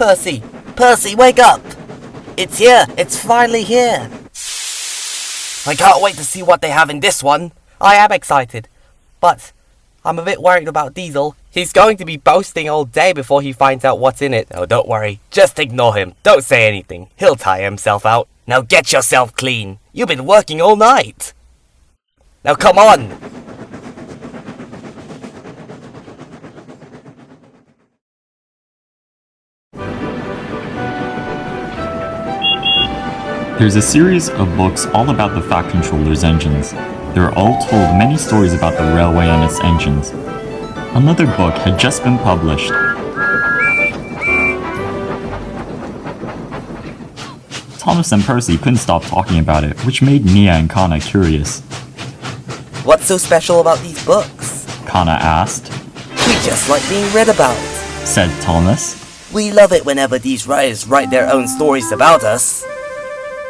Percy! Percy, wake up! It's here! It's finally here! I can't wait to see what they have in this one. I am excited. But I'm a bit worried about Diesel. He's going to be boasting all day before he finds out what's in it. Oh, don't worry. Just ignore him. Don't say anything. He'll tire himself out. Now get yourself clean. You've been working all night. Now come on! There's a series of books all about the Fat Controller's engines. They're all told many stories about the railway and its engines. Another book had just been published. Thomas and Percy couldn't stop talking about it, which made Nia and Kana curious. What's so special about these books? Kana asked. We just like being read about, said Thomas. We love it whenever these writers write their own stories about us.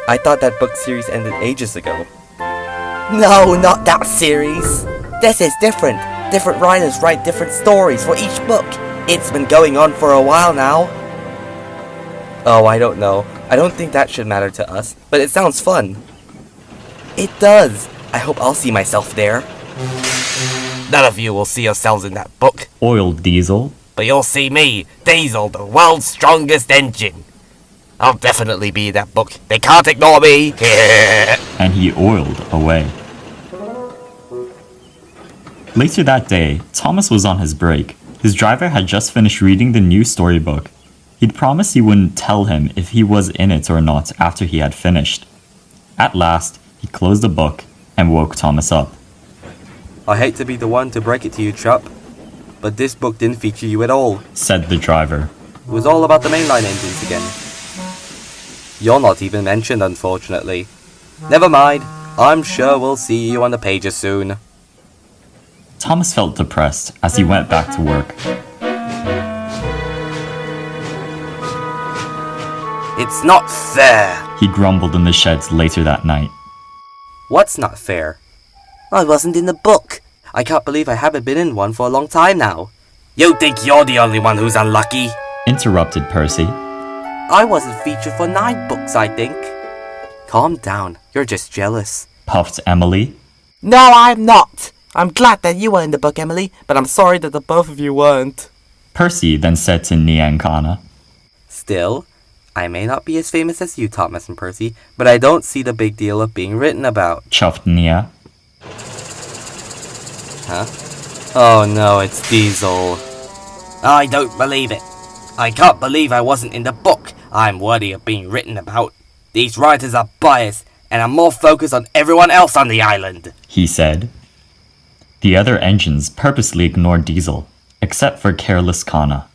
I thought that book series ended ages ago. No, not that series. This is different. Different writers write different stories for each book. It's been going on for a while now. Oh, I don't know. I don't think that should matter to us, but it sounds fun. It does. I hope I'll see myself there. None of you will see yourselves in that book. Oiled Diesel. But you'll see me, Diesel, the world's strongest engine. I'll definitely be in that book. They can't ignore me. And he oiled away. Later that day, Thomas was on his break. His driver had just finished reading the new storybook. He'd promised he wouldn't tell him if he was in it or not after he had finished. At last, he closed the book and woke Thomas up. I hate to be the one to break it to you, Chup, but this book didn't feature you at all, said the driver. It was all about the mainline engines again. You're not even mentioned, unfortunately. Never mind, I'm sure we'll see you on the pages soon. Thomas felt depressed as he went back to work. It's not fair, he grumbled in the sheds later that night. What's not fair? I wasn't in the book. I can't believe I haven't been in one for a long time now. You think you're the only one who's unlucky? Interrupted Percy. I wasn't featured for 9 books, I think. Calm down, you're just jealous, puffed Emily. No, I'm not. I'm glad that you were in the book, Emily, but I'm sorry that the both of you weren't. Percy then said to Nia and Kana. Still, I may not be as famous as you, Thomas and Percy, but I don't see the big deal of being written about. Chuffed Nia. Huh? Oh no, it's Diesel. I don't believe it. I can't believe I wasn't in the book. I'm worthy of being written about. These writers are biased, and are more focused on everyone else on the island, he said. The other engines purposely ignored Diesel, except for careless Kana.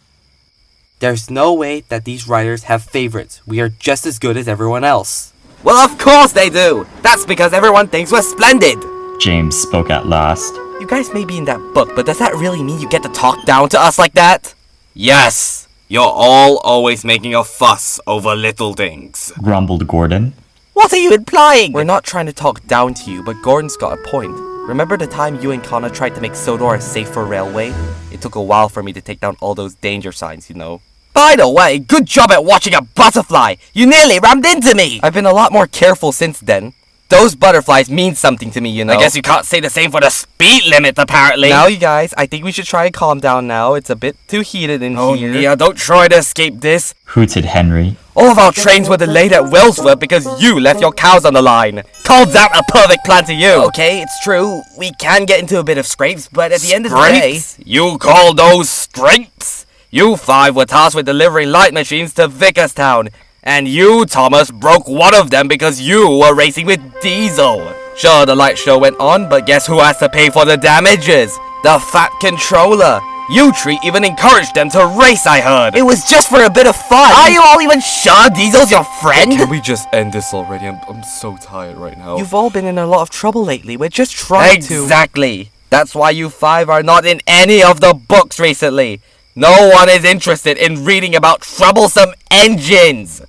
There's no way that these writers have favorites. We are just as good as everyone else. Well, of course they do! That's because everyone thinks we're splendid! James spoke at last. You guys may be in that book, but does that really mean you get to talk down to us like that? Yes! You're all always making a fuss over little things, grumbled Gordon. What are you implying? We're not trying to talk down to you, but Gordon's got a point. Remember the time you and Kana tried to make Sodor a safer railway? It took a while for me to take down all those danger signs, you know. By the way, good job at watching a butterfly! You nearly rammed into me! I've been a lot more careful since then. Those butterflies mean something to me, you know. I guess you can't say the same for the speed limit, apparently. Now, you guys, I think we should try and calm down now. It's a bit too heated in here. Oh, Nia, don't try to escape this. Hooted Henry. All of our trains were delayed at Wellsworth because you left your cows on the line. Call that a perfect plan to you? Okay, it's true. We can get into a bit of scrapes, but at the end of the day... You call those scrapes? You 5 were tasked with delivering light machines to Vickerstown. And you, Thomas, broke one of them because you were racing with Diesel. Sure, the light show went on, but guess who has to pay for the damages? The Fat Controller. You three even encouraged them to race, I heard. It was just for a bit of fun. Are you all even sure Diesel's your friend? Can we just end this already? I'm so tired right now. You've all been in a lot of trouble lately. We're just trying to... Exactly. That's why you 5 are not in any of the books recently. No one is interested in reading about troublesome engines.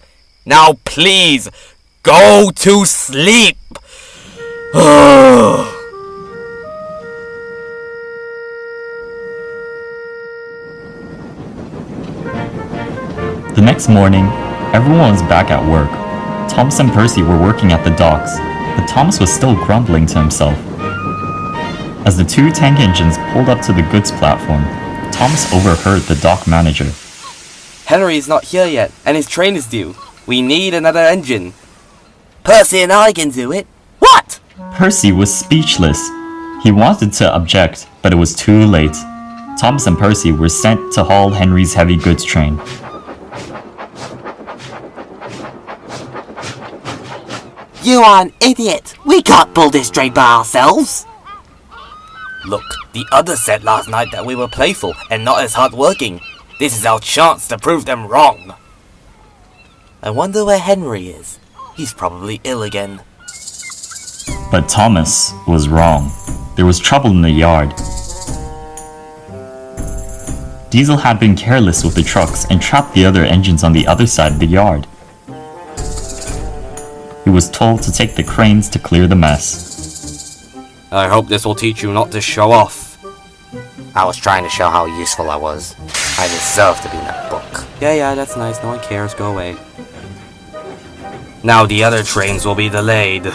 Now please, go to sleep! The next morning, everyone was back at work. Thomas and Percy were working at the docks, but Thomas was still grumbling to himself. As the two tank engines pulled up to the goods platform, Thomas overheard the dock manager. Henry's not here yet, and his train is due. We need another engine. Percy and I can do it. What? Percy was speechless. He wanted to object, but it was too late. Thomas and Percy were sent to haul Henry's heavy goods train. You are an idiot. We can't pull this train by ourselves. Look, the others said last night that we were playful and not as hard-working. This is our chance to prove them wrong. I wonder where Henry is. He's probably ill again. But Thomas was wrong. There was trouble in the yard. Diesel had been careless with the trucks and trapped the other engines on the other side of the yard. He was told to take the cranes to clear the mess. I hope this will teach you not to show off. I was trying to show how useful I was. I deserve to be in that book. Yeah, that's nice. No one cares. Go away. Now the other trains will be delayed.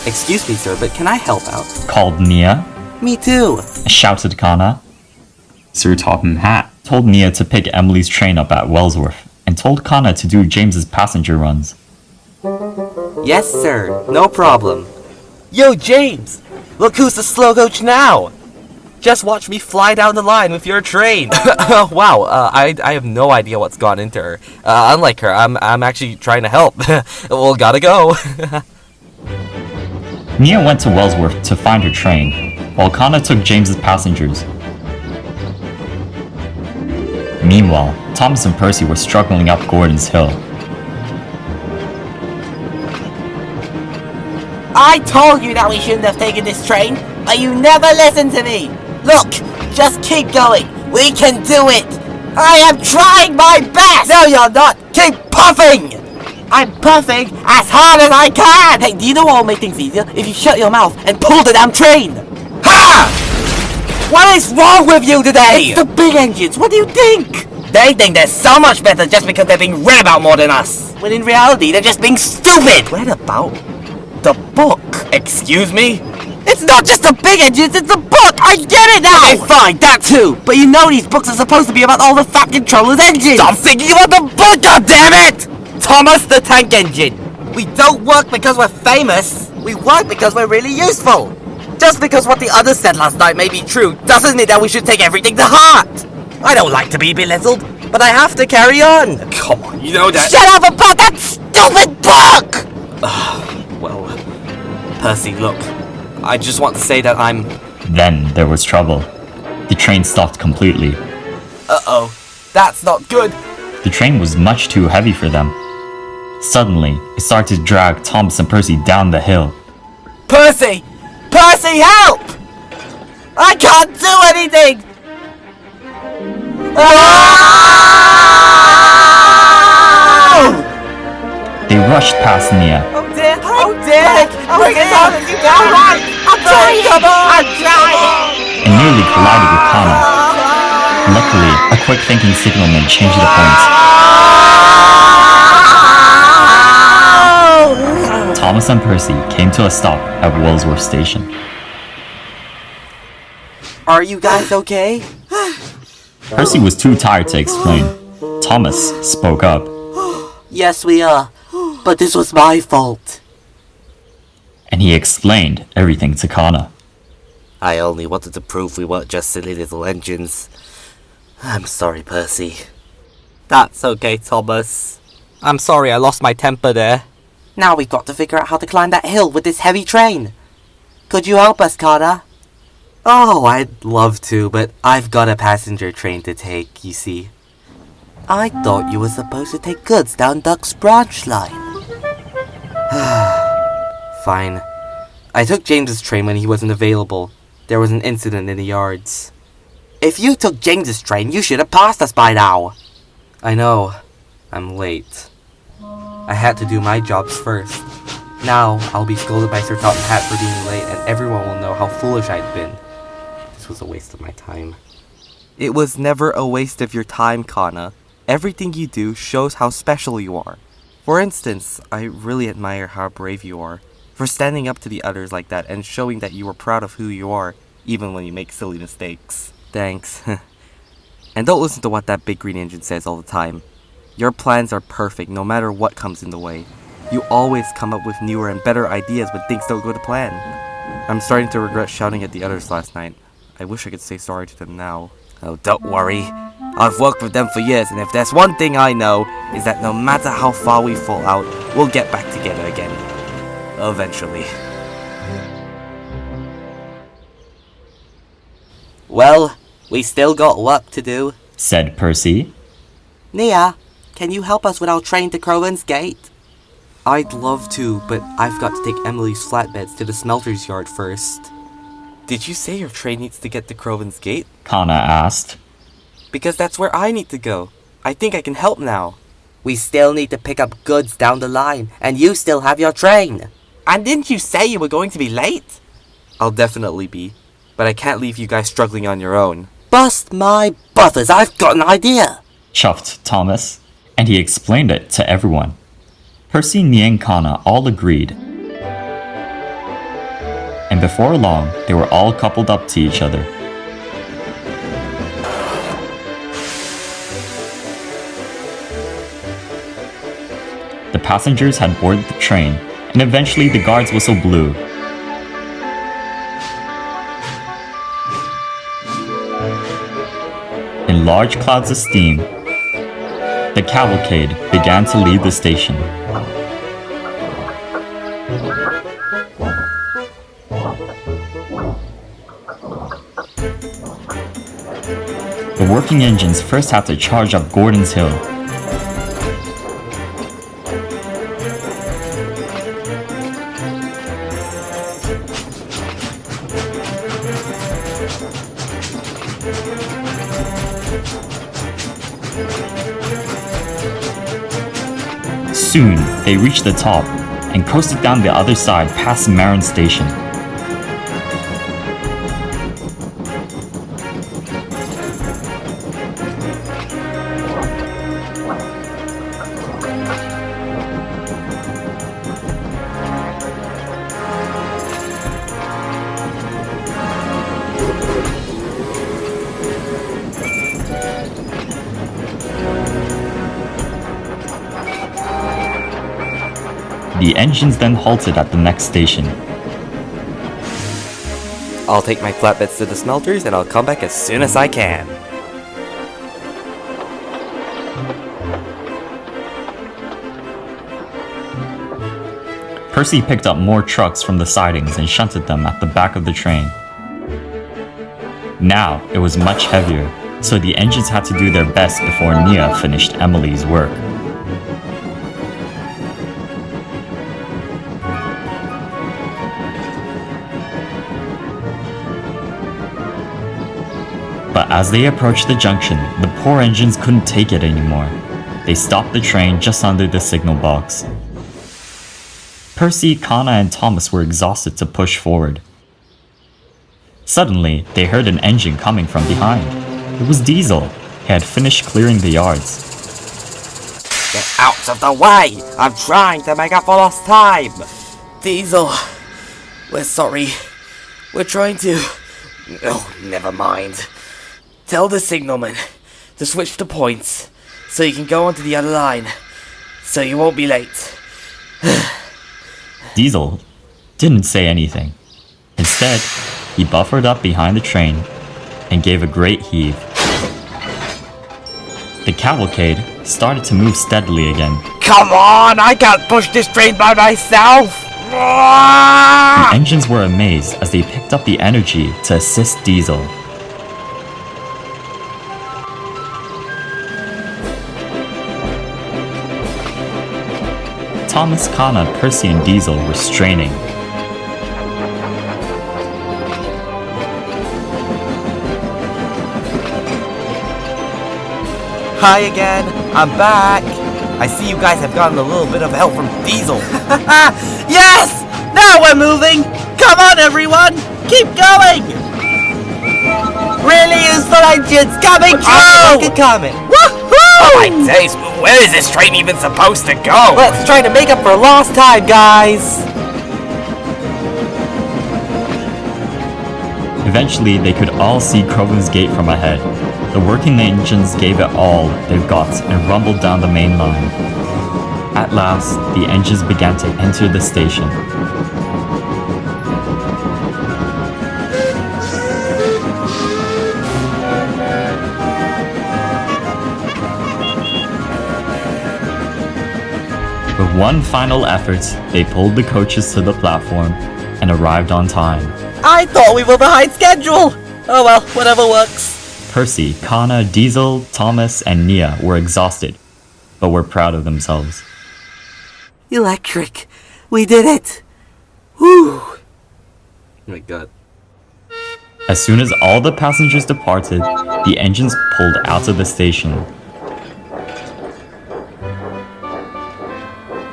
Excuse me, sir, but can I help out? Called Nia. Me too. Shouted Kana. Sir Topham Hatt told Nia to pick Emily's train up at Wellsworth and told Kana to do James's passenger runs. Yes, sir. No problem. Yo, James! Look who's the slow coach now! Just watch me fly down the line with your train! Wow, I have no idea what's gone into her. Unlike her, I'm actually trying to help. Well, gotta go. Nia went to Wellsworth to find her train, while Kana took James's passengers. Meanwhile, Thomas and Percy were struggling up Gordon's Hill. I told you that we shouldn't have taken this train, but you never listened to me! Look, just keep going! We can do it! I am trying my best! No, you're not! Keep puffing! I'm puffing as hard as I can! Hey, do you know what will make things easier? If you shut your mouth and pull the damn train! Ha! What is wrong with you today? It's the big engines, what do you think? They think they're so much better just because they're being read about more than us. When in reality, they're just being stupid! Read about? The book? Excuse me? It's not just the big engines, it's the book! I get it now! Okay, fine, that too! But you know these books are supposed to be about all the fucking troubled engines! Stop thinking about the book, goddammit! Thomas the Tank Engine! We don't work because we're famous! We work because we're really useful! Just because what the others said last night may be true, doesn't mean that we should take everything to heart! I don't like to be belittled, but I have to carry on! Come on, you know that— Shut up about that stupid book! Well, Percy, look, I just want to say that I'm— Then there was trouble. The train stopped completely. Uh-oh, that's not good. The train was much too heavy for them. Suddenly, it started to drag Thomas and Percy down the hill. Percy! Percy, help! I can't do anything! Oh! They rushed past Nia. Oh dear! Oh dear! Bring it on as you go! I'm trying! I'm trying! And nearly collided with Kana. Luckily, a quick thinking signalman changed the point. Thomas and Percy came to a stop at Wellsworth Station. Are you guys okay? Percy was too tired to explain. Thomas spoke up. Yes, we are. But this was my fault. And he explained everything to Kana. I only wanted to prove we weren't just silly little engines. I'm sorry, Percy. That's okay, Thomas. I'm sorry I lost my temper there. Now we've got to figure out how to climb that hill with this heavy train. Could you help us, Kana? Oh, I'd love to, but I've got a passenger train to take, you see. I thought you were supposed to take goods down Duck's branch line. Fine. I took James's train when he wasn't available. There was an incident in the yards. If you took James's train, you should have passed us by now. I know. I'm late. I had to do my jobs first. Now, I'll be scolded by Sir Topham Hatt for being late, and everyone will know how foolish I'd been. This was a waste of my time. It was never a waste of your time, Kana. Everything you do shows how special you are. For instance, I really admire how brave you are for standing up to the others like that and showing that you are proud of who you are, even when you make silly mistakes. Thanks. And don't listen to what that big green engine says all the time. Your plans are perfect no matter what comes in the way. You always come up with newer and better ideas when things don't go to plan. I'm starting to regret shouting at the others last night. I wish I could say sorry to them now. Oh, don't worry. I've worked with them for years, and if there's one thing I know, is that no matter how far we fall out, we'll get back together again. Eventually. Well, we still got work to do, said Percy. Nia, can you help us with our train to Crowlan's Gate? I'd love to, but I've got to take Emily's flatbeds to the smelter's yard first. Did you say your train needs to get to Crowlan's Gate? Kana asked. Because that's where I need to go. I think I can help now. We still need to pick up goods down the line, and you still have your train. And didn't you say you were going to be late? I'll definitely be, but I can't leave you guys struggling on your own. Bust my butters, I've got an idea! Chuffed Thomas, and he explained it to everyone. Percy, Nia, and Kana all agreed. And before long, they were all coupled up to each other. The passengers had boarded the train, and eventually the guard's whistle blew. In large clouds of steam, the cavalcade began to leave the station. The working engines first had to charge up Gordon's Hill. Soon, they reached the top and coasted down the other side past Marin Station. The engines then halted at the next station. I'll take my flatbeds to the smelters and I'll come back as soon as I can. Percy picked up more trucks from the sidings and shunted them at the back of the train. Now it was much heavier, so the engines had to do their best before Nia finished Emily's work. But as they approached the junction, the poor engines couldn't take it anymore. They stopped the train just under the signal box. Percy, Kana, and Thomas were exhausted to push forward. Suddenly, they heard an engine coming from behind. It was Diesel. He had finished clearing the yards. Get out of the way! I'm trying to make up for lost time! Diesel, we're sorry. We're trying to... Oh, never mind. Tell the signalman to switch the points so you can go onto the other line, so you won't be late. Diesel didn't say anything. Instead, he buffered up behind the train and gave a great heave. The cavalcade started to move steadily again. Come on! I can't push this train by myself! The engines were amazed as they picked up the energy to assist Diesel. Thomas, Kana, Percy, and Diesel were straining. Hi again, I'm back. I see you guys have gotten a little bit of help from Diesel. Yes! Now we're moving! Come on everyone! Keep going! Really useful engines coming through! Coming! Woohoo! Oh my days, where is this train even supposed to go? Let's try to make up for lost time, guys! Eventually, they could all see Crowlan's Gate from ahead. The working engines gave it all they've got and rumbled down the main line. At last, the engines began to enter the station. With one final effort, they pulled the coaches to the platform and arrived on time. I thought we were behind schedule! Oh well, whatever works. Percy, Kana, Diesel, Thomas, and Nia were exhausted, but were proud of themselves. Electric. We did it! Whew! Oh my god. As soon as all the passengers departed, the engines pulled out of the station.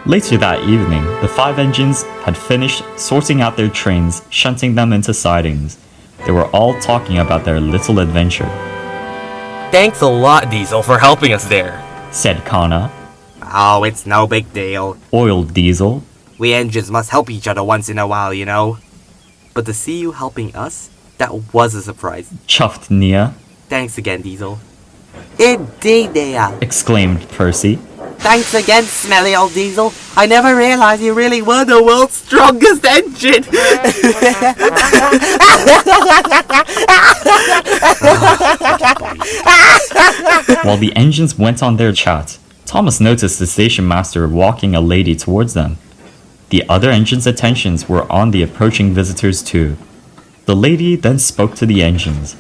Later that evening, the 5 engines had finished sorting out their trains, shunting them into sidings. They were all talking about their little adventure, Thanks a lot, Diesel, for helping us there. said Kana. Oh, it's no big deal. Oiled Diesel. We engines must help each other once in a while, you know. But to see you helping us, that was a surprise. Chuffed Nia. Thanks again, Diesel. Indeed they are. Exclaimed Percy. Thanks again, smelly old Diesel. I never realized you really were the world's strongest engine. While the engines went on their chat, Thomas noticed the station master walking a lady towards them. The other engines' attentions were on the approaching visitors too. The lady then spoke to the engines.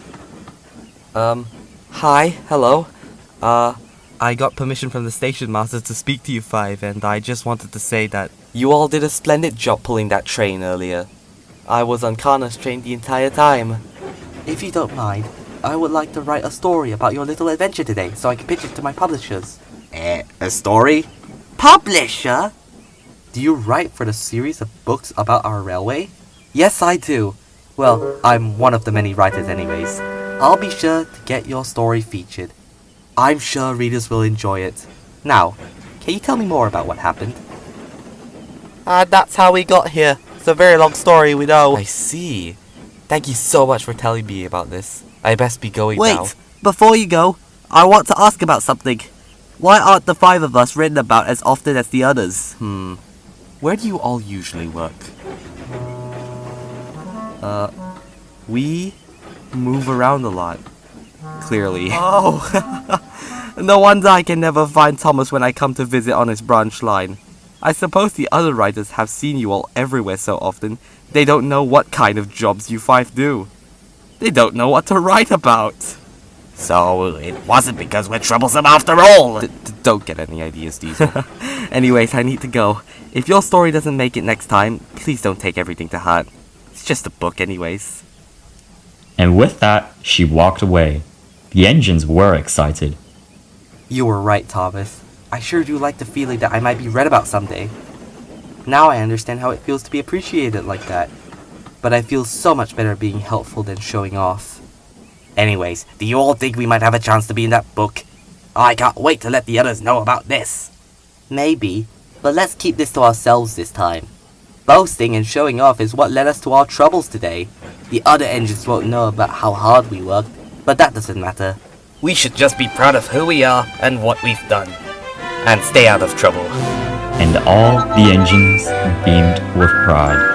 Hi, hello. I got permission from the station master to speak to you 5, and I just wanted to say that you all did a splendid job pulling that train earlier. I was on Kana's train the entire time. If you don't mind, I would like to write a story about your little adventure today so I can pitch it to my publishers. A story? Publisher? Do you write for the series of books about our railway? Yes, I do. Well, I'm one of the many writers anyways. I'll be sure to get your story featured. I'm sure readers will enjoy it. Now, can you tell me more about what happened? That's how we got here. It's a very long story, we know. I see. Thank you so much for telling me about this. I best be going now. Wait, before you go, I want to ask about something. Why aren't the 5 of us written about as often as the others? Where do you all usually work? We move around a lot. Clearly. Oh, no wonder I can never find Thomas when I come to visit on his branch line. I suppose the other writers have seen you all everywhere so often, they don't know what kind of jobs you 5 do. They don't know what to write about. So, it wasn't because we're troublesome after all! Don't get any ideas, Diesel. Anyways, I need to go. If your story doesn't make it next time, please don't take everything to heart. It's just a book anyways. And with that, she walked away. The engines were excited. You were right, Thomas. I sure do like the feeling that I might be read about someday. Now I understand how it feels to be appreciated like that. But I feel so much better being helpful than showing off. Anyways, do you all think we might have a chance to be in that book? I can't wait to let the others know about this. Maybe, but let's keep this to ourselves this time. Boasting and showing off is what led us to our troubles today. The other engines won't know about how hard we worked, but that doesn't matter. We should just be proud of who we are and what we've done. And stay out of trouble. And all the engines beamed with pride.